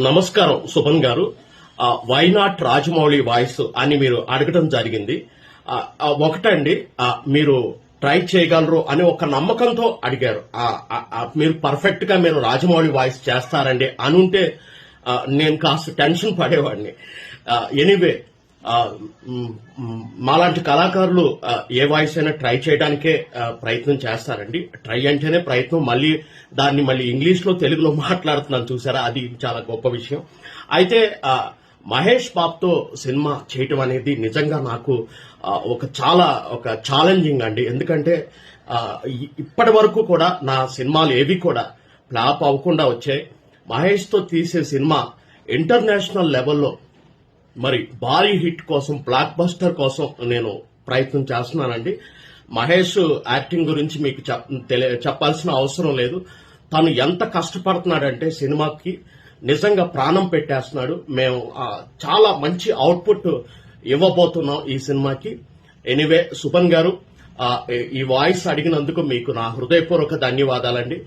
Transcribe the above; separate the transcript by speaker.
Speaker 1: నమస్కారం సుభన్ గారు. Why not Rajamouli voice అని మీరు అడగడం జరిగింది. ఒకటండి, మీరు ట్రై చేయగలరు అని ఒక నమ్మకంతో అడిగారు. మీరు పర్ఫెక్ట్ గా మీరు రాజమౌళి వాయిస్ చేస్తారండి అనుంటే నేను కాస్త టెన్షన్ పడేవాడిని. ఎనీవే, మాలాంటి కళాకారులు ఏ వాయిస్ అయినా ట్రై చేయడానికే ప్రయత్నం చేస్తారండి. ట్రై అంటేనే ప్రయత్నం. దాన్ని మళ్ళీ ఇంగ్లీష్ లో తెలుగులో మాట్లాడుతున్నాను చూసారా, అది చాలా గొప్ప విషయం. అయితే మహేష్ బాబుతో సినిమా చేయటం అనేది నిజంగా నాకు ఒక ఛాలెంజింగ్ అండి. ఎందుకంటే ఇప్పటి వరకు కూడా నా సినిమాలు ఏవి కూడా ఫ్లాప్ అవ్వకుండా వచ్చాయి. మహేష్ తో తీసే సినిమా ఇంటర్నేషనల్ లెవెల్లో మరి భారీ హిట్ కోసం, బ్లాక్ బస్టర్ కోసం నేను ప్రయత్నం చేస్తున్నానండి. మహేష్ యాక్టింగ్ గురించి మీకు చెప్పాల్సిన అవసరం లేదు. తను ఎంత కష్టపడుతున్నాడంటే సినిమాకి నిజంగా ప్రాణం పెట్టేస్తున్నాడు. మేము చాలా మంచి అవుట్పుట్ ఇవ్వబోతున్నాం ఈ సినిమాకి. ఎనీవే, సుభన్ గారు, ఈ వాయిస్ అడిగినందుకు మీకు నా హృదయపూర్వక ధన్యవాదాలండి.